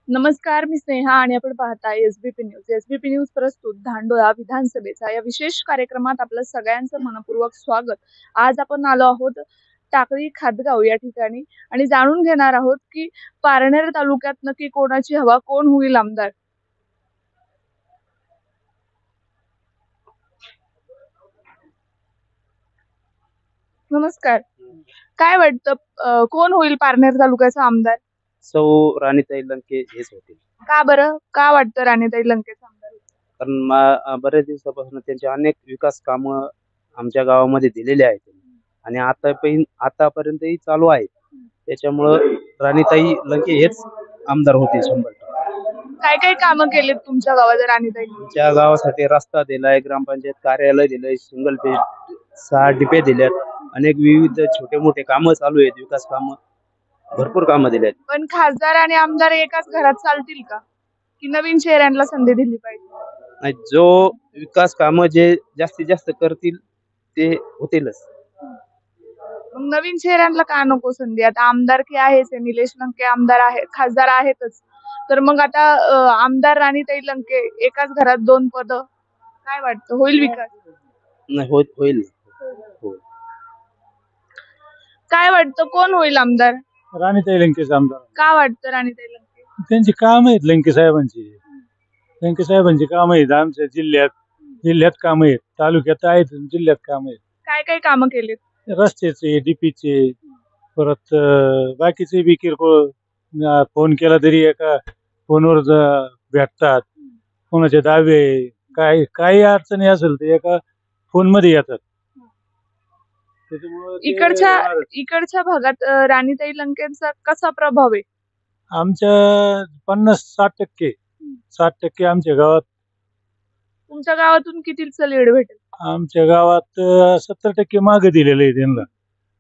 नमस्कार, मी स्नेहा आणि आपण पाहताय एसबीपी न्यूज. एसबीपी न्यूज प्रस्तुत धांडोळा विधानसभेचा या विशेष कार्यक्रमात आपलं सगळ्यांचं मनपूर्वक स्वागत. आज आपण आलो आहोत टाकळी खातगाव या ठिकाणी आणि जाणून घेणार आहोत की पारनेर तालुक्यात नक्की कोणाची हवा, कोण होईल आमदार. नमस्कार. काय वाटतं कोण होईल पारनेर तालुक्याचा आमदार? सौ राणीताई लंके हेच होते. का बरं? का वाटतं राणीताई लंकेचा आमदार होईल? कारण बऱ्याच दिवसापासून त्यांचे अनेक विकास कामं आमच्या गावामध्ये दिलेले आहेत आणि आतापर्यंतही चालू आहेत. त्याच्यामुळं राणीताई लंके हेच आमदार होते 100%. काय काय कामं केलीत तुमच्या गावात राणीताई? आमच्या गावासाठी रस्ता दिलाय, ग्रामपंचायत कार्यालय दिलंय, सिंगल पेज 6 डिपे दिल्यात, अनेक विविध छोटे मोठे कामं चालू आहेत, विकास कामं भरपूर कामं दिलेत. पण खासदार आणि आमदार एकाच घरात चालतील का, की नवीन चेहऱ्यांना संधी दिली पाहिजे? आणि जो विकास कामं जे जास्तीत जास्त करतील ते होतीलच. मग नवीन चेहऱ्यांना का नको संधी? आता आमदारकी आहेच आहे, निलेश लंके आमदार आहे, खासदार आहेतच. तर मग आता आमदार राणीताई लंके एकाच घरात 2 पदं, काय वाटतं होईल विकास? नाही होईल. हो. काय वाटतं कोण होईल आमदार? राणीताई लंकेच आमदार. का वाटतं राणीताई लंके? त्यांची काम आहेत लंके साहेबांची. लंके साहेबांची काम आहेत आमच्या जिल्ह्यात काम आहेत, तालुक्यात आहेत, जिल्ह्यात काम आहेत. काय काय कामं केलीत? रस्त्याचे, डीपीचे, परत बाकीचे बी किरकोळ. फोन केला तरी एका फोनवर भेटतात. कोणाचे दावे, काही अडचणी असेल तर एका फोन मध्ये येतात. त्याच्यामुळे इकडच्या भागात राणीताई लंकेंचा कसा प्रभाव आहे? आमच्या 50-60% 60% आमच्या गावात. तुमच्या गावातून कितीचं लीड भेटेल? आमच्या गावात 70% मागे दिलेलं आहे त्यांना.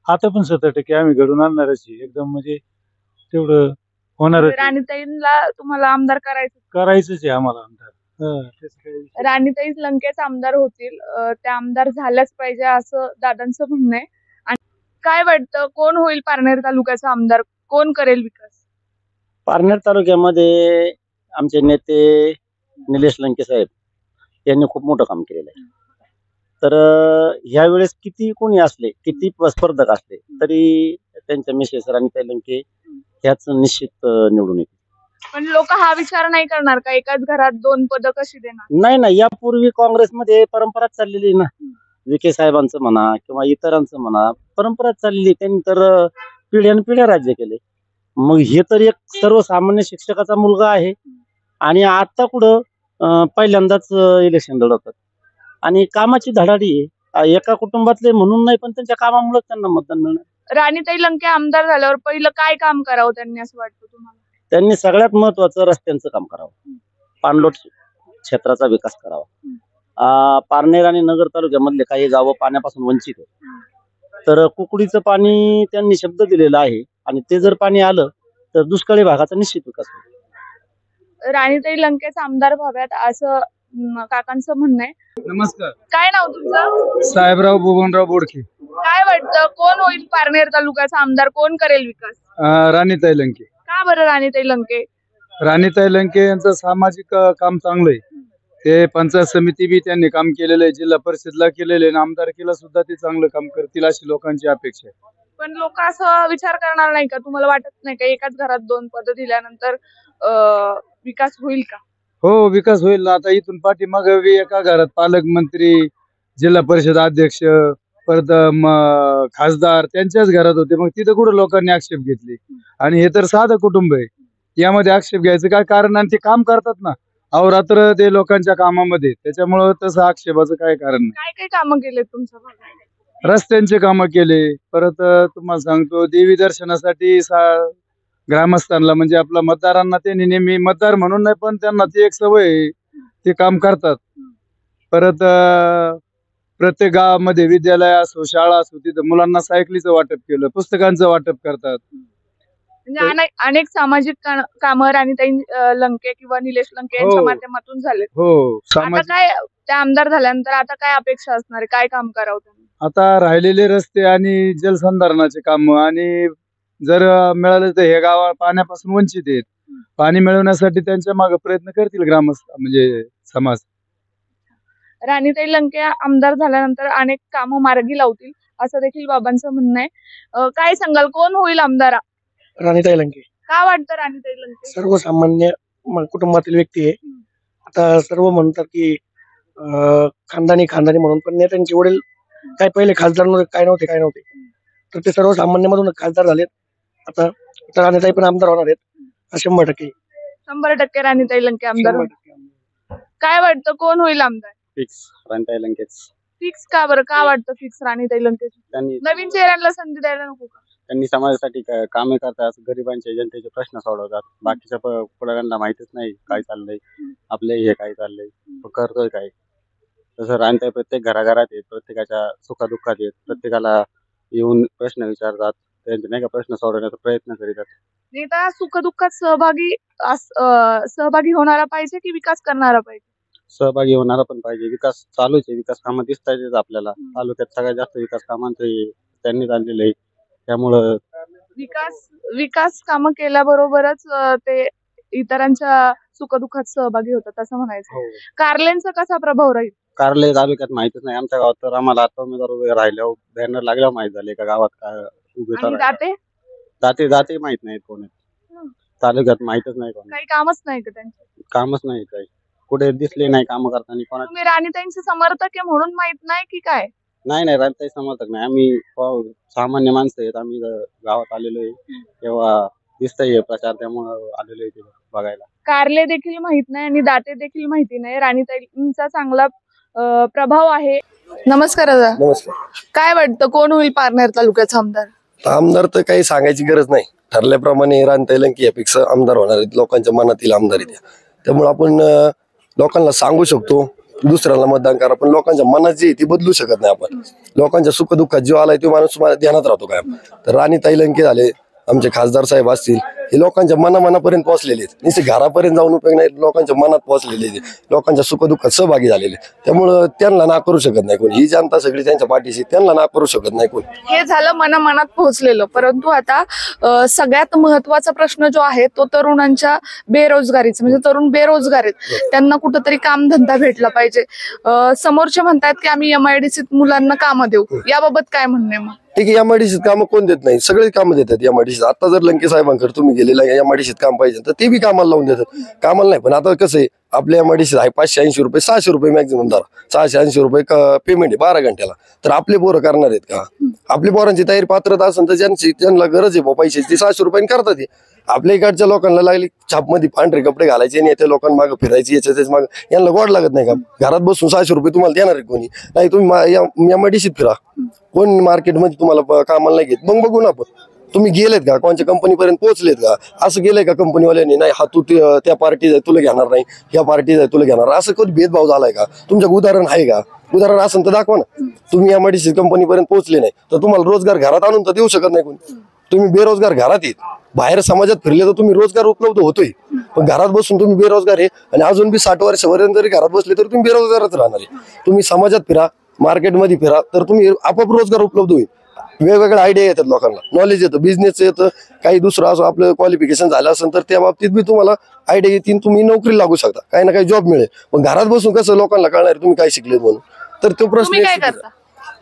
आता पण 70% आम्ही घडून आणणारच आहे. एकदम म्हणजे तेवढं होणारच आहे. राणीताईंना तुम्हाला आमदार करायचंच आहे आम्हाला आमदार. राणीताई लंकेच आमदार होतील, त्या आमदार झाल्याच पाहिजे असं दादांचं म्हणणं आहे. आणि काय वाटतं कोण होईल पारनेर तालुक्याचा आमदार, कोण करेल विकास? पारनेर तालुक्यामध्ये आमचे नेते निलेश लंके साहेब यांनी खूप मोठं काम केलेलं आहे. तर ह्या वेळेस किती कोणी असले, किती स्पर्धक असले तरी त्यांच्या मिसेस राणीताई लंके ह्याच निश्चित निवडून येतील. पण लोक हा विचार नाही करणार का एकाच घरात 2 पदं कशी देणार? नाही, यापूर्वी काँग्रेसमध्ये परंपराच चाललेली आहे ना. विखे साहेबांचं म्हणा किंवा इतरांचं म्हणा, परंपराच चाललेली. त्यांनी तर पिढ्यानपिढ्या राज्य केले. मग हे तर एक सर्वसामान्य शिक्षकाचा मुलगा आहे आणि आता कुठं पहिल्यांदाच इलेक्शन लढवतात आणि कामाची धडाडी आहे. एका कुटुंबातले म्हणून नाही, पण त्यांच्या कामामुळे त्यांना मतदान मिळणार. राणीताई लंके आमदार झाल्यावर पहिलं काय काम करावं त्यांनी असं वाटतं तुम्हाला? त्यांनी सगळ्यात महत्वाचं रस्त्यांचं काम करावं, पाणलोट क्षेत्राचा विकास करावा. पारनेर आणि नगर तालुक्यामधले काही गावं पाण्यापासून वंचित आहेत. तर कुकडीचं पाणी त्यांनी शब्द दिलेला आहे आणि ते जर पाणी आलं तर दुष्काळी भागाचा निश्चित विकास होईल. राणीताई लंकेच आमदार व्हाव्यात असं काकांचं म्हणणं आहे. नमस्कार. काय नाव तुमचं? साहेबराव बबनराव बोडके. काय वाटतं कोण होईल पारनेर तालुक्याचा आमदार, कोण करेल विकास? राणीताई लंके. का बरं राणीताई लंके? राणीताई लंके यांचं सामाजिक काम चांगलं आहे. ते पंचायत समिती बी त्यांनी काम केलेलं आहे, जिल्हा परिषदला केलेले आहे, आमदारकीला सुद्धा ते चांगलं काम करतील अशी लोकांची अपेक्षा आहे. पण लोक असं विचार करणार नाही का, तुम्हाला वाटत नाही का एकाच घरात 2 पदं दिल्यानंतर विकास होईल का? हो, विकास होईल ना. आता इथून पाठीमाग एका घरात पालकमंत्री, जिल्हा परिषद अध्यक्ष, परत खासदार त्यांच्याच घरात होते. मग तिथं कुठं लोकांनी आक्षेप घेतले? आणि हे तर साधं कुटुंब आहे, यामध्ये आक्षेप घ्यायचं काय कारण? आणि ते काम करतात ना अहोरात्र ते लोकांच्या कामामध्ये, त्याच्यामुळं तसं आक्षेपाचं काय कारण नाही. काय काय कामं केलेत तुमच्या भागात? रस्त्यांचे कामं केले. परत तुम्हाला सांगतो देवी दर्शनासाठी ग्रामस्थांना म्हणजे आपल्या मतदारांना ते नेहमी मतदार म्हणून नाही, पण त्यांना ती एक सवय आहे, ते काम करतात. परत प्रत्येक गावामध्ये विद्यालय असो, शाळा असो, तिथं मुलांना सायकलीचं वाटप केलं, पुस्तकांचं वाटप करतात. म्हणजे अनेक सामाजिक कामं राणीताई लंके किंवा निलेश लंके यांच्या माध्यमातून झाले. हो, आता काय त्या आमदार झाल्यानंतर आता काय अपेक्षा असणार आहे, काय काम करावं त्यांनी? आता राहिलेले रस्ते आणि जलसंधारणाचे काम आणि जर मिळाले तर हे गाव पाण्यापासून वंचित आहेत. पाणी मिळवण्यासाठी त्यांच्या मागे प्रयत्न करतील ग्रामस्थ म्हणजे समाज. राणीताई लंके आमदार झाल्यानंतर अनेक कामं मार्गी लावतील असं देखील बाबांचं म्हणणं आहे. काय सांगाल, कोण होईल आमदार? राणीताई लंके का वाटतं राणीताई लंके? सर्वसामान्य कुटुंबातील व्यक्ती आहे. आता सर्व म्हणतात की खानदानी म्हणून, पण नेत्यांचे वडील काय पहिले खासदार नव्हते, काय नव्हते, तर ते सर्वसामान्य मधून खासदार झालेत. आता राणीताई पण आमदार होणार आहेत 100%. 100% राणीताई लंके आमदार 100% होणार. काय वाटतं, कोण होईल आमदार? फिक्स राणीताई लंकेच. फिक्स का बरं? का वाटतं फिक्स राणीताई लंके? त्यांनी नवीन चेहऱ्यांना संधी द्यायला नको का? त्यांनी समाजासाठी कामे करतात, गरिबांचे जनतेचे प्रश्न सोडवतात. बाकीच्या पुढाऱ्यांना माहितीच नाही काय चाललंय, आपले हे काय चाललंय, करतोय काय. तसं राणीताई प्रत्येक घराघरात येत, प्रत्येकाच्या सुखादुःखात येत, प्रत्येकाला येऊन प्रश्न विचारतात, त्यांचे नाही का प्रश्न सोडवण्याचा प्रयत्न करीतात. नेता सुखदुःखात सहभागी होणारा पाहिजे की विकास करणारा पाहिजे? सहभागी होणारा पण पाहिजे. विकास चालूच आहे, विकास कामं दिसतायच आपल्याला. तालुक्यात सगळ्यात जास्त विकास कामांचे त्यांनीच आणलेले आहे. त्यामुळं विकास कामं केल्याबरोबरच ते इतरांच्या सुखदुःखात सहभागी होतात असं म्हणायचं. कारलेंचा कसा प्रभाव राहील? कारले तालुक्यात माहितच नाही. आमच्या गावात तर आम्हाला आता उमेदवार उभे राहिल्यावर बॅनर लागल्यावर माहित झाले का गावात काय उभे आणि राहिले. दाते माहित नाहीत कोण आहेत. तालुक्यात माहितच नाही कोण. काही कामच नाही का त्यांचे? कामच नाही काही, कुठे दिसले नाही काम करताना कोणा. तुम्ही राणीताईंचे समर्थक आहे म्हणून माहित नाही की काय? नाही राणीताई समर्थक नाही आम्ही. सामान्य माणसं आहेत आम्ही. गावात आलेलो आहे तेव्हा दिसतंय प्रचार, त्यामुळे आलेलो आहे तिथे बघायला. कारले देखील माहित नाही आणि दाते देखील माहिती नाही. राणीताईंचा चांगला प्रभाव आहे. नमस्कार दादा. नमस्कार. काय वाटतं, कोण होईल पारनेर तालुक्याचा आमदार? आमदार तर काही सांगायची गरज नाही. ठरल्याप्रमाणे राणीताई लंके यापेक्षा आमदार होणार आहेत. लोकांच्या मनातील आमदार आहेत. त्यामुळे आपण लोकांना सांगू शकतो दुसऱ्याला मतदान करा, पण लोकांच्या मनात जी ती बदलू शकत नाही आपण. लोकांच्या सुखदुःखात जो आलाय तो माणूस ध्यानात राहतो काय. तर राणीताई लंके झाले, आमचे खासदार साहेब असतील, हे लोकांच्या मनापर्यंत पोहोचलेले आहेत. नुसते घरापर्यंत जाऊन उपयोग नाही, लोकांच्या मनात पोहोचलेले आहेत, लोकांच्या सुखदुःखात सहभागी झालेले. त्यामुळं त्यांना ना करू शकत नाही कोणी. ही जनता सगळी त्यांच्या पाठीशी, त्यांना ना करू शकत नाही कोणी. हे झालं मनात पोहोचलेलं. परंतु आता सगळ्यात महत्वाचा प्रश्न जो आहे तो तरुणांच्या बेरोजगारीचा, म्हणजे तरुण बेरोजगार आहेत, त्यांना कुठंतरी कामधंदा भेटला पाहिजे. समोरचे म्हणतात की आम्ही MIDCत मुलांना कामं देऊ, याबाबत काय म्हणणं आहे? मग ठीक आहे, MIDCत कामं कोण देत नाही? सगळे कामं देतात MIDCत. आता जर लंके साहेबांकडे तुम्ही गेलेला MIDCत काम पाहिजे तर ते बी कामाला लावून देतात. कामाला नाही, पण आता कसं आहे, आपल्या MIDCत आहे 580 रुपये 600 रुपये मॅक्झिमम धरा, 680 रुपये पेमेंट आहे 12 घंट्याला. तर आपले पोरं करणार आहेत का? आपल्या पोरांची तयारी पात्रता असेल तर ज्यांना गरज आहे पैशाची ते 600 रुपयांनी करतात. आपल्या इकडच्या लोकांना लागली छापमध्ये पांढरे कपडे घालायचे आणि त्या लोकांमागे फिरायचे, याच्या मागे. यांना गोड लागत नाही का? घरात बसून 600 रुपये तुम्हाला देणार आहे कोणी नाही? तुम्ही MIDCत फिरा, कोण मार्केटमध्ये तुम्हाला कामाला नाही घेत. मग बघू ना आपण, तुम्ही गेलेत का? कोणत्या कंपनीपर्यंत पोहोचलेत का? असं गेलंय का कंपनीवाल्यांनी नाही हा तू त्या पार्टी जाय तुला घेणार नाही, ह्या पार्टी जाय तुला घेणार, असं कधी भेदभाव झालाय का? तुमच्या उदाहरण आहे का? उदाहरण असेल तर दाखवा ना. तुम्ही MIDC कंपनीपर्यंत पोहोचले नाही तर तुम्हाला रोजगार घरात आणून तर देऊ शकत नाही कोणी. तुम्ही बेरोजगार घरात येत, बाहेर समाजात फिरले तर तुम्ही रोजगार उपलब्ध होतोय, पण घरात बसून तुम्ही बेरोजगार आहे आणि अजून बी 60 वर्षापर्यंत जरी घरात बसले तर तुम्ही बेरोजगारच राहणार आहे. तुम्ही समाजात फिरा, मार्केटमध्ये फिरा, तर तुम्ही आपोआप रोजगार उपलब्ध होईल. वेगवेगळ्या आयडिया येतात लोकांना, नॉलेज येतं, बिझनेस येतं, काही दुसरं असं आपलं क्वालिफिकेशन झालं असेल तर त्या बाबतीत बी तुम्हाला आयडिया येतील, तुम्ही नोकरी लागू शकता, काही ना काही जॉब मिळेल. पण घरात बसून कसं लोकांना कळणार तुम्ही काय शिकलेत म्हणून? तर तो प्रश्न.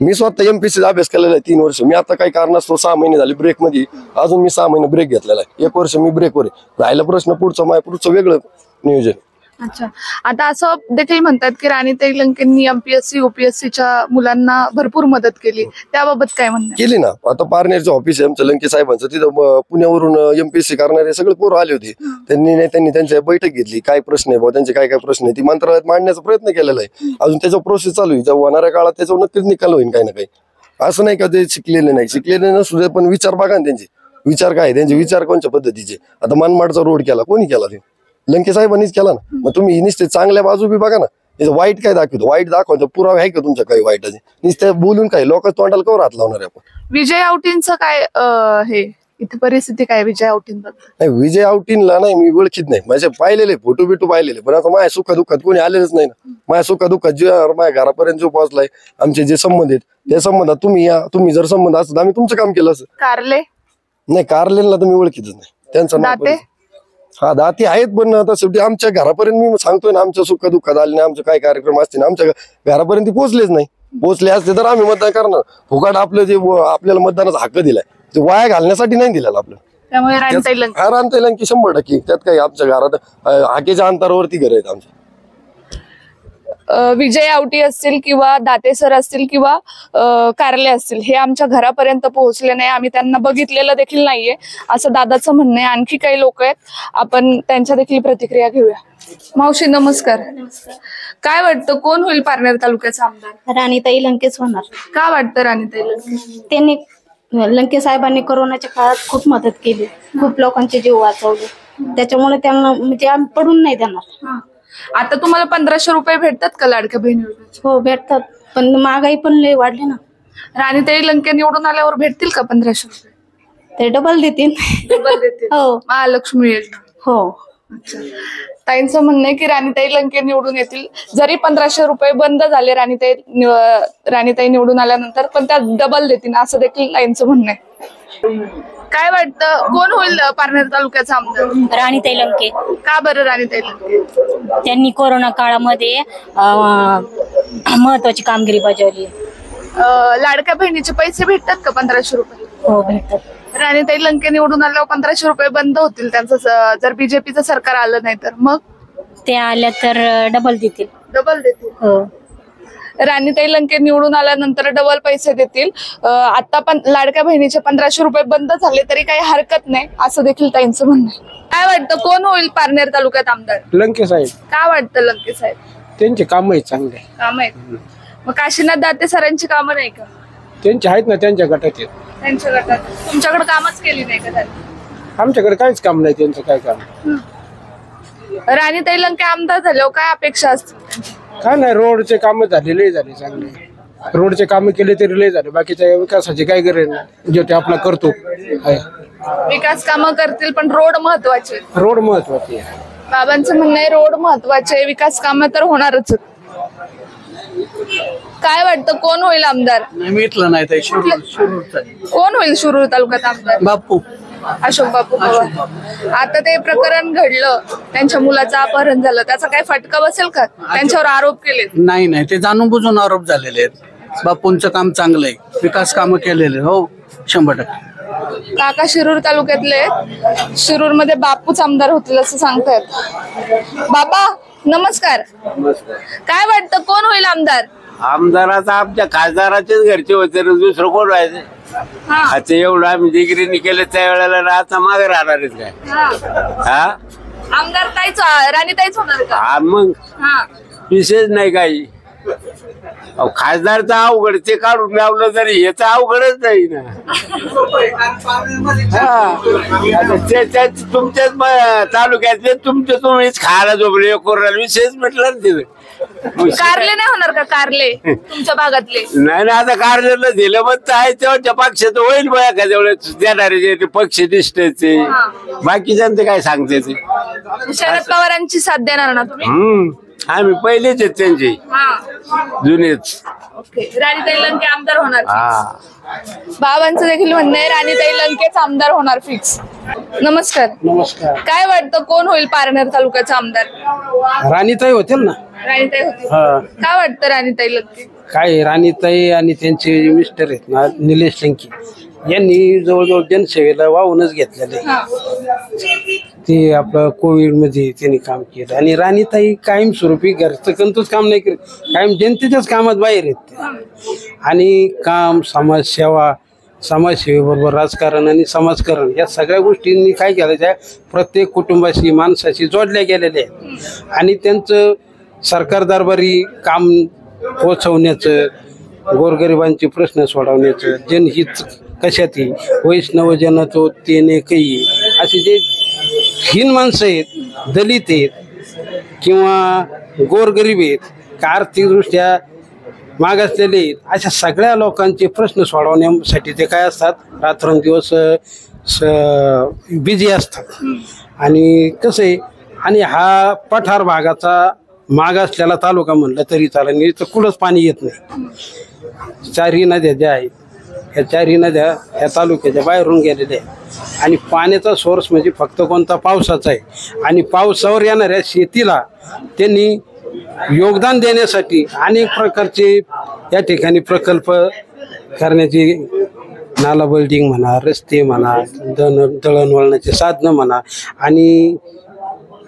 मी स्वतः MPSCचा अभ्यास केलेला आहे 3 वर्ष. मी आता काही कारणास्तव 6 महिने झाले ब्रेक मध्ये, अजून मी 6 महिने ब्रेक घेतलेला आहे. 1 वर्ष मी ब्रेकवर आहे. राहिला प्रश्न पुढचं वेगळं नियोजन. अच्छा, आता असं देखील म्हणतात की राणीताई लंकेंनी MPSC UPSCच्या मुलांना भरपूर मदत केली, त्याबाबत काय म्हणणं? केली ना. आता पारनेरचं ऑफिस आहे आमचं लंके साहेबांचं, तिथं पुण्यावरून MPSC करणारे सगळे पोरं आले होते. त्यांनी त्यांच्या बैठक घेतली, काय प्रश्न आहे त्यांचे, काय प्रश्न आहे ती मंत्रालयात मांडण्याचा प्रयत्न केलेला आहे. अजून त्याचा प्रोसेस चालू आहे. जेव्हा होणाऱ्या काळात त्याच्यावर नक्कीच निकाल होईल काही ना काही. असं नाही का ते शिकलेले नसू दे, पण विचार बघा ना त्यांचे विचार काय, त्यांचे विचार कोणत्या पद्धतीचे. आता मनमाडचा रोड केला, कोणी केला? ते लंके साहेबांनीच केला ना. मग तुम्ही नुसते चांगल्या बाजू बी बघा ना, वाईट काय दाखवतो? वाईट दाखवतो, पुरावा आहे का तुमच्या काही वाईटाचे? नुसते बोलून काय लोक तोंडाला कवर हात लावणार आहे आपण? विजय आवटींचं काय हे इथे परिस्थिती काय विजय आवटींबद्दल? नाही, विजय आवटींला नाही मी ओळखीत नाही. माझे पाहिलेले फोटो बिटो पाहिलेले, पण आता माझ्या सुखदुःखात कोणी आलेलंच नाही ना. माझ्या सुखदुःखात जे माझ्या घरापर्यंत जो पोहोचलाय, आमचे जे संबंध आहेत त्या संबंधात तुम्ही या. तुम्ही जर संबंध असतात आम्ही तुमचं काम केलं असं. कारले नाही, कारलेला तुम्ही ओळखीतच नाही. त्यांचं नाव हा दाती आहेत, पण आता शेवटी आमच्या घरापर्यंत मी सांगतोय ना, आमच्या सुख दुःखात आले नाही, आमचे काय कार्यक्रम असतील आमच्या घरापर्यंत पोहोचलेच नाही. पोहोचले असते तर आम्ही मतदान करणार. फुकट आपलं जे आपल्याला मतदानाचा हक्क दिलाय ते वाया घालण्यासाठी नाही दिलेला आपलं. त्यामुळे राणीताई लंके हा राणीताई लंके 100%. त्यात काही आमच्या घरात हाकेच्या अंतरावरती घर आहेत आमच्या. विजय आवटी असतील किंवा दाते सर असतील किंवा कारले असतील हे आमच्या घरापर्यंत पोहोचले नाही, आम्ही त्यांना बघितलेलं देखील नाहीये असं दादाचं म्हणणं आहे. आणखी काही लोक आहेत, आपण त्यांच्या देखील प्रतिक्रिया घेऊया. मावशी नमस्कार. काय वाटतं कोण होईल पारनेर तालुक्याचा आमदार? राणीताई लंकेच होणार. का वाटतं राणीताई लंके? त्यांनी लंके साहेबांनी कोरोनाच्या काळात खूप मदत केली, खूप लोकांचे जीव वाचवले, त्याच्यामुळे त्यांना म्हणजे आम्ही पडून नाही देणार. आता तुम्हाला 1500 रुपये भेटतात का लाडक्या बहीण योजनेचे? हो भेटतात, पण महागाई पण लय वाढली ना. राणीताई लंके निवडून आल्यावर भेटतील का 1500 रुपये? ते डबल देतील. डबल देतील. हो महालक्ष्मी योजना. हो. अच्छा. ताईंचं म्हणणं आहे की राणीताई लंके निवडून येतील, जरी 1500 रुपये बंद झाले राणीताई निवडून आल्यानंतर, पण त्या डबल देतील असं देखील ताईंचं म्हणणं आहे. काय वाटतं कोण होईल पारनेर तालुक्याचा आमदार? राणीताई लंके. का बरं राणीताई लंके? त्यांनी कोरोना काळामध्ये महत्वाची कामगिरी बजावली. लाडक्या बहिणीचे पैसे भेटतात का 1500 रुपये? हो भेटतात. राणीताई लंके निवडून आल्यावर 1500 रुपये बंद होतील त्यांचं, जर बीजेपीचं सरकार आलं नाही तर? मग ते आल्या तर डबल देतील. डबल देतील. हो. राणीताई लंके निवडून आल्यानंतर डबल पैसे देतील. आता पण लाडक्या बहिणीचे 1500 रुपये बंद झाले तरी काही हरकत नाही असं देखील ताईंचं म्हणणं आहे. काय वाटतं कोण होईल पारनेर तालुक्यात आमदार? लंके साहेब. का वाटतं लंके साहेब? त्यांचे काम आहेत चांगले. काम आहेत. मग काशीनाथ दाते सरांची कामं नाही का? त्यांचे आहेत ना, त्यांच्या गटात आहेत. त्यांच्या गटात. तुमच्याकडे कामच केली नाही का त्यांनी? आमच्याकडे काहीच काम नाही त्यांचं. काय काम? राणीताई लंके आमदार झाल्यावर काय अपेक्षा असतील? काय नाही, रोडचे काम झाले, लय झाले चांगले. रोडचे काम केले तरी लय झाले, बाकीच्या विकासाची काय गरज नाही, जे ते आपला करतो. विकास कामं करतील पण रोड महत्वाचे. रोड महत्वाचे आहे. बाबांचं म्हणणं आहे रोड महत्वाचे, विकास कामं तर होणारच. काय वाटतं कोण होईल आमदार? मी इथलं नाही ताई, कोण होईल शिरूर तालुक्यात आमदार? बापू. अशोक बापू पवार. आता ते प्रकरण घडलं, त्यांच्या मुलाचं अपहरण झालं, त्याचा काय फटका बसेल का? त्यांच्यावर आरोप केले. नाही नाही, ते जाणून बुजून आरोप झालेले आहेत. बापूंचं काम चांगलं आहे, विकास कामं केलेले. हो 100%. काका शिरूर तालुक्यातले, शिरूर मध्ये बापूच आमदार होतील असं सांगतायत. बाबा नमस्कार. काय वाटतं कोण होईल आमदार? आमदाराचा आमच्या खासदाराचेच घरचे होते, दुसरं कोण व्हायचं? आता एवढं आम्ही डिग्रीनी केलं त्या वेळेला आता मागे राहणार आहेत काय? हा आमदार ताईच राणीताईच होणार का? हा मग विशेष नाही काही. खासदारचा अवघड, ते काढून लावलं तरी याचा अवघडच नाही ना. तुमच्याच तालुक्यातले तुमचे तुम्हीच खायला झोपले कोरोना विशेष म्हटलं ना तिथे. कारले नाही होणार का? कारले तुमच्या भागातले? नाही ना, आता कारलेला दिलं मग आहे तेव्हा पक्षाचं होईल बघा का तेवढे देणारे जे पक्ष दिसते बाकीच्यांचं काय सांगते ते. शरद पवारांची साथ देणार ना तुम्ही? आम्ही पहिलेच आहेत त्यांचे जुनेच. ओके. राणीताई लंके आमदार होणार. बाबांचं देखील म्हणणं आहे राणीताई लंकेच आमदार होणार फिक्स. नमस्कार. नमस्कार. काय वाटतं कोण होईल पारनेर तालुक्याचा आमदार? राणीताई होतील ना. राणीताई होतील. काय वाटतं राणीताई लंके? काय राणीताई आणि त्यांचे मिस्टर आहेत ना निलेश लंके, यांनी जवळजवळ जनसेवेला वाहूनच घेतलेले. ते आपलं कोविड मध्ये त्यांनी काम केलं आणि राणीताई कायमस्वरूपी घरचं कोणतंच काम नाही करत, कायम जनतेच्याच कामात बाहेर आहेत आणि काम, समाजसेवा, समाजसेवेबरोबर राजकारण आणि समाजकारण या सगळ्या गोष्टींनी काय केलं त्या प्रत्येक कुटुंबाशी माणसाशी जोडल्या गेलेल्या आहेत आणि त्यांचं सरकार दरबारी काम पोचवण्याचं, गोरगरिबांचे प्रश्न सोडवण्याचं, जनहित कशातही वैष्णव जनतो तेने काही असे जे हीन माणसं आहेत, दलित आहेत किंवा गोरगरीब आहेत, का आर्थिकदृष्ट्या मागासलेले आहेत, अशा सगळ्या लोकांचे प्रश्न सोडवण्यासाठी ते काय असतात, रात्रंदिवस बिझी असतात. आणि कसं आहे, आणि हा पठार भागाचा मागासलेला तालुका म्हणलं तरी चालेल, इथं कुठंच पाणी येत नाही. चारही नद्या ज्या आहेत ह्या चारही नद्या ह्या तालुक्याच्या बाहेरून गेलेल्या आहेत आणि पाण्याचा सोर्स म्हणजे फक्त कोणता पावसाचा आहे आणि पावसावर येणाऱ्या शेतीला त्यांनी योगदान देण्यासाठी अनेक प्रकारचे या ठिकाणी प्रकल्प करण्याची नाला बिल्डिंग म्हणा, रस्ते म्हणा, दळणवळणाचे साधनं म्हणा आणि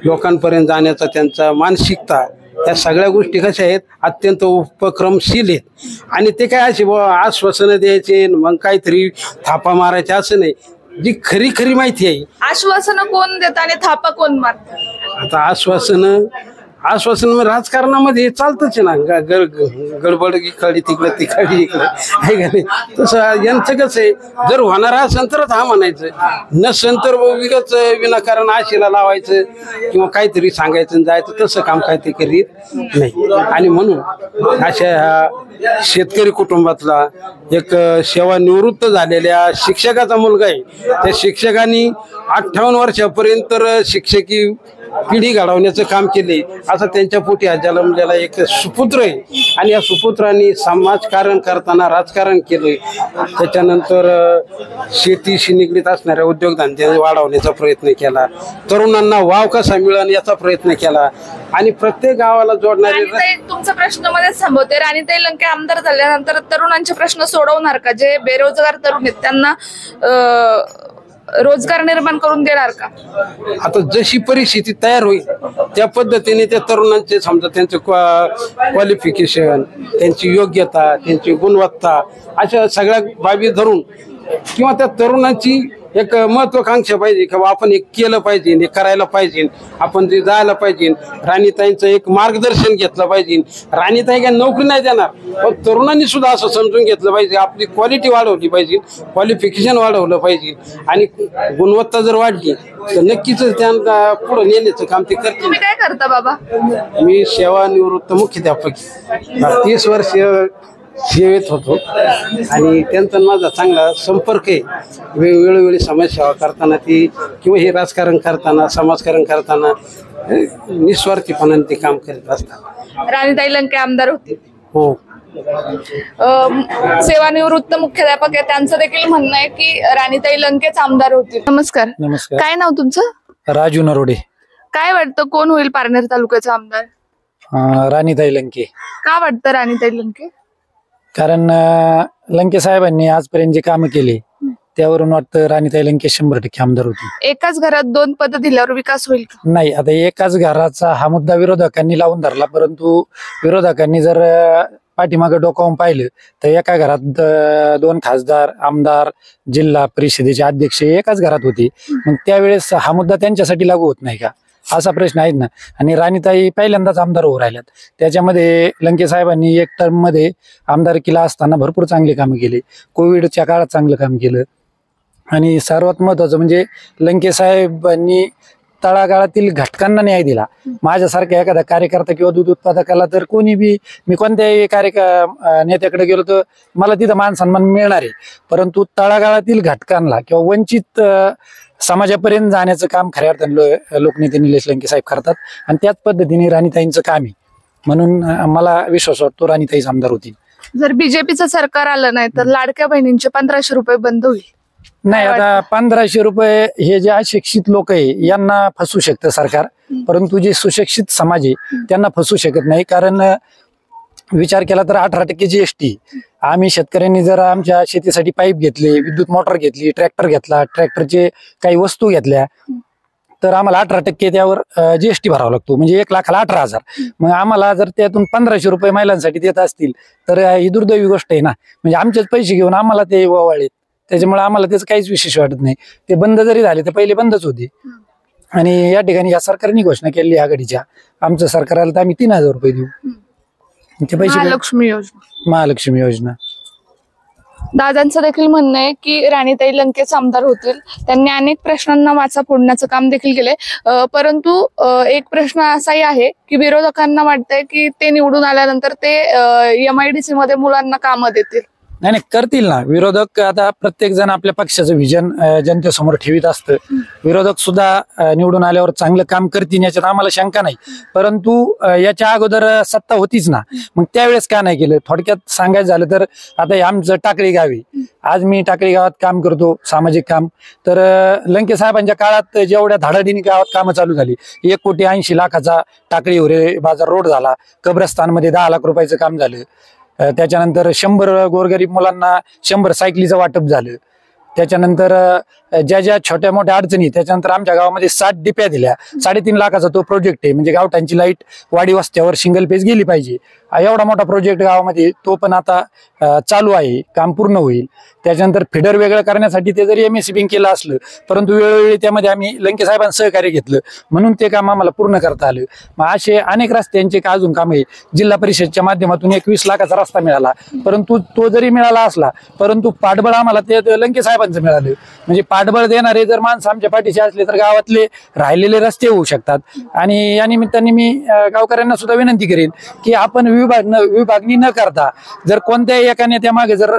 लोकांपर्यंत जाण्याचा त्यांचा मानसिकता, या सगळ्या गोष्टी कशा आहेत अत्यंत उपक्रमशील आहेत आणि ते काय असे आश्वासनं द्यायचे मग काहीतरी थापा मारायचे असं नाही. जी खरी खरी माहिती आहे. आश्वासनं कोण देत आणि थापा कोण मारत? आता आश्वासन राजकारणामध्ये चालतच ना, गडबड इकडे तिकडे तिकडे इकडे आहे का नाही. तसं यांचं कसं आहे, जर होणार असेल तरच हा म्हणायचं, नसेल तर उगाच विनाकारण आशेला लावायचं किंवा काहीतरी सांगायचं जायचं, तसं काम काय ते करीत नाही. आणि म्हणून अशा ह्या शेतकरी कुटुंबातला एक सेवानिवृत्त झालेल्या शिक्षकाचा मुलगा आहे. त्या शिक्षकांनी 58 वर्षापर्यंत शिक्षकी पिढी घडवण्याचं काम केले. असं त्यांच्या पोटी जन्मलेला एक सुपुत्र आहे आणि या सुपुत्रांनी समाजकारण करताना राजकारण केलंय. त्याच्यानंतर शेतीशी निगडीत असणाऱ्या उद्योगधंदे वाढवण्याचा प्रयत्न केला, तरुणांना वाव कसा मिळेल याचा प्रयत्न केला आणि प्रत्येक गावाला जोडणारे. तुमचा प्रश्न मध्येच थांबवते. राणीताई लंके आमदार झाल्यानंतर तरुणांचे प्रश्न सोडवणार का? जे बेरोजगार तरुण आहेत त्यांना रोजगार निर्माण करून देणार का? आता जशी परिस्थिती तयार होईल त्या पद्धतीने त्या तरुणांचे समजा त्यांचं क्वालिफिकेशन, त्यांची योग्यता, त्यांची गुणवत्ता अशा सगळ्या बाबी धरून किंवा त्या तरुणाची एक महत्वाकांक्षा पाहिजे की आपण एक केलं पाहिजे, हे करायला पाहिजे, आपण ते जायला पाहिजे. राणीताईंचं एक मार्गदर्शन घेतलं पाहिजे. राणीताई काय नोकरी नाही देणार, पण तरुणांनी सुद्धा असं समजून घेतलं पाहिजे, आपली क्वालिटी वाढवली पाहिजे, क्वालिफिकेशन वाढवलं पाहिजे आणि गुणवत्ता जर वाढली तर नक्कीच त्यांना पुढे नेण्याचं काम ते करतील. तुम्ही काय करता बाबा? मी सेवानिवृत्त मुख्याध्यापक 30 वर्ष सेवेत होतो आणि त्यांचा माझा चांगला संपर्क आहे. वेळोवेळी समाजसेवा करताना ती किंवा हे राजकारण करताना समाजकारण करताना निस्वार्थीपणाने ते काम करत असतात. राणीताई लंके आमदार होते. हो. सेवानिवृत्त मुख्याध्यापक आहे, त्यांचं देखील म्हणणं आहे की राणीताई लंकेच आमदार होती. नमस्कार. नमस्कार. काय नाव तुमचं? राजू नरोडे. काय वाटतं कोण होईल पारनेर तालुक्याचा आमदार? राणीताई लंके. का वाटतं राणीताई लंके? कारण लंके साहेबांनी आजपर्यंत जे कामं केली त्यावरून वाटतं राणीताई लंके 100% आमदार होती. एकाच घरात 2 पद दिल्यावर विकास होईल का? नाही, आता एकाच घराचा हा मुद्दा विरोधकांनी लावून धरला, परंतु विरोधकांनी जर पाठीमागे डोकावून पाहिलं तर एका घरात 2 खासदार, आमदार, जिल्हा परिषदेचे अध्यक्ष एकाच घरात होते. मग त्यावेळेस हा मुद्दा त्यांच्यासाठी लागू होत नाही का, असा प्रश्न आहे ना. आणि राणीताई पहिल्यांदाच आमदार होऊ राहिल्यात. त्याच्यामध्ये लंके साहेबांनी एक टर्म मध्ये आमदारकीला असताना भरपूर चांगली कामं केली. कोविडच्या काळात चांगलं काम केलं आणि सर्वात महत्वाचं म्हणजे लंके साहेबांनी तळागाळातील घटकांना न्याय दिला. माझ्यासारखा एखादा कार्यकर्ता किंवा दूध उत्पादकाला तर कोणी बी, मी कोणत्याही नेत्याकडे गेलो तर मला तिथं मान सन्मान मिळणार आहे, परंतु तळागाळातील घटकांना किंवा वंचित समाजापर्यंत जाण्याचं काम खऱ्या अर्थाने लोकनेते निलेश लंके साहेब करतात आणि त्याच पद्धतीने राणीताईंचं काम आहे. म्हणून मला विश्वास वाटतो राणीताईच आमदार होती. जर बीजेपीचं सरकार आलं नाही तर लाडक्या बहिणींचे 1500 रुपये बंद होईल. नाही, आता 1500 रुपये हे जे अशिक्षित लोक आहे यांना फसवू शकतं सरकार, परंतु जे सुशिक्षित समाज आहे त्यांना फसवू शकत नाही. कारण विचार केला तर 18% GST, आम्ही शेतकऱ्यांनी जर आमच्या शेतीसाठी पाईप घेतले, विद्युत मोटर घेतली, ट्रॅक्टर घेतला, ट्रॅक्टरचे काही वस्तू घेतल्या तर आम्हाला 18% त्यावर GST भरावा लागतो, म्हणजे 1,00,000ला 18,000. मग आम्हाला जर त्यातून 1500 रुपये महिलांसाठी देत असतील तर ही दुर्दैवी गोष्ट आहे ना. म्हणजे आमचेच पैसे घेऊन आम्हाला ते ओवाळेत, त्याच्यामुळे आम्हाला त्याचं काहीच विशेष वाटत नाही. ते बंद जरी झाले तर पहिले बंदच होते. आणि या ठिकाणी या सरकारने घोषणा केली आघाडीच्या, आमचं सरकार आलं तर आम्ही 3,000 रुपये देऊ. ते पैसे महालक्ष्मी योजना. दादांचं देखील म्हणणं आहे की राणीताई लंकेच आमदार होतील. त्यांनी अनेक प्रश्नांना वाचा फोडण्याचं काम देखील केलंय, परंतु एक प्रश्न असाही आहे की विरोधकांना वाटतंय की ते निवडून आल्यानंतर ते MIDC मध्ये मुलांना कामं देतील. नाही करतील ना. विरोधक आता प्रत्येक जण आपल्या पक्षाचं विजन जनतेसमोर ठेवीत असतं. विरोधक सुद्धा निवडून आल्यावर चांगलं काम करतील याच्यात आम्हाला शंका नाही. परंतु याच्या अगोदर सत्ता होतीच ना, मग त्यावेळेस का नाही केलं? थोडक्यात सांगायचं झालं तर आता हे आमचं टाकळी गाव आहे. आज मी टाकळी गावात काम करतो, सामाजिक काम. तर लंके साहेबांच्या काळात जेवढ्या धाडाडीने गावात कामं चालू झाली, 1,80,00,000 टाकळी उरे बाजार रोड झाला, कब्रस्तानमध्ये 10 लाख रुपयाचं काम झालं. त्याच्यानंतर 100 गोरगरीब मुलांना 100 सायकलीचं वाटप झालं. त्याच्यानंतर ज्या ज्या छोट्या मोठ्या अडचणी, त्याच्यानंतर आमच्या गावामध्ये 60 डिप्या दिल्या. 3.5 लाखाचा तो प्रोजेक्ट आहे. म्हणजे गावठांची लाईट वाडी वस्त्यावर सिंगल पेज गेली पाहिजे. एवढा मोठा प्रोजेक्ट गावामध्ये, तो पण आता चालू आहे, काम पूर्ण होईल. त्याच्यानंतर फिडर वेगळं करण्यासाठी ते जरी MSCB केलं असलं, परंतु वेळोवेळी त्यामध्ये आम्ही लंके साहेबांचं सहकार्य घेतलं, म्हणून ते काम आम्हाला पूर्ण करता आलं. मग असे अनेक रस्त्यांचे अजून काम आहे. जिल्हा परिषदच्या माध्यमातून 21 लाखाचा रस्ता मिळाला, परंतु तो जरी मिळाला असला, परंतु पाठबळ आम्हाला ते लंके साहेबांचं मिळालं. म्हणजे पाठबळ देणारे जर माणसं आमच्या पाठीशी असले तर गावातले राहिलेले रस्ते होऊ शकतात. आणि या निमित्ताने मी गावकऱ्यांना सुद्धा विनंती करेन की आपण विभागणी न करता जर कोणत्याही एका नेत्यामागे जर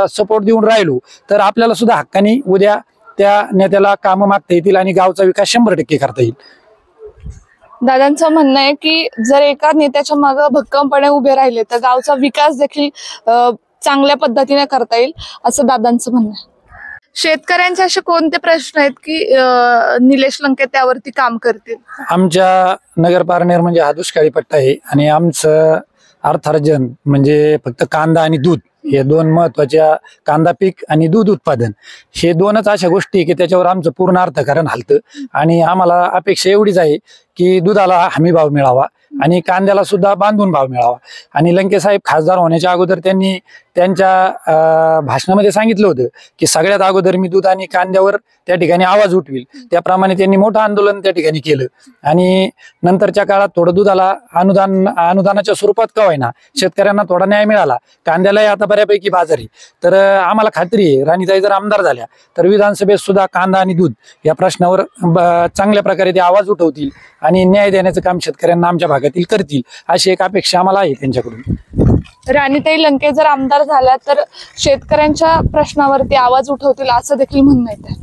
सपोर्ट देऊन राहिलो तर आपल्याला सुद्धा हक्काने उद्या त्या नेत्याला कामं मागता येतील आणि गावचा विकास 100% करता येईल. दादांचं म्हणणं आहे की जर एका नेत्याच्या मागे भक्कमपणे उभे राहिले तर गावचा विकास देखील चांगल्या पद्धतीने करता येईल, असं दादांचं म्हणणं आहे. शेतकऱ्यांचे असे कोणते प्रश्न आहेत की निलेश लंके त्यावरती काम करतील? आमच्या नगर पारनेर म्हणजे हा दुष्काळी पट्टा आहे आणि आमचं अर्थार्जन म्हणजे फक्त कांदा आणि दूध, हे 2 महत्वाच्या, कांदा पीक आणि दूध उत्पादन, हे 2च अशा गोष्टी आहे की त्याच्यावर आमचं पूर्ण अर्थकारण हालतं. आणि आम्हाला अपेक्षा एवढीच आहे की दुधाला हमी भाव मिळावा आणि कांद्याला सुद्धा बांधून भाव मिळावा. आणि लंके साहेब खासदार होण्याच्या अगोदर त्यांनी त्यांच्या भाषणामध्ये सांगितलं होतं की सगळ्यात अगोदर मी दूध आणि कांद्यावर त्या ठिकाणी आवाज उठवील. त्याप्रमाणे त्यांनी मोठं आंदोलन त्या ठिकाणी केलं. आणि नंतरच्या काळात थोडं दुधाला अनुदानाच्या स्वरूपात का होईना शेतकऱ्यांना थोडा न्याय मिळाला. कांद्यालाही आता बऱ्यापैकी बाजार आहे. तर आम्हाला खात्री आहे राणीताई जर आमदार झाल्या तर विधानसभेत सुद्धा कांदा आणि दूध या प्रश्नावर चांगल्या प्रकारे ते आवाज उठवतील आणि न्याय देण्याचं काम शेतकऱ्यांना आमच्या भागातील करतील, अशी एक अपेक्षा आम्हाला आहे त्यांच्याकडून. राणीताई लंके जर आमदार झाल्या तर शेतकऱ्यांच्या प्रश्नावरती आवाज उठवतील असं देखील म्हणणं येतं.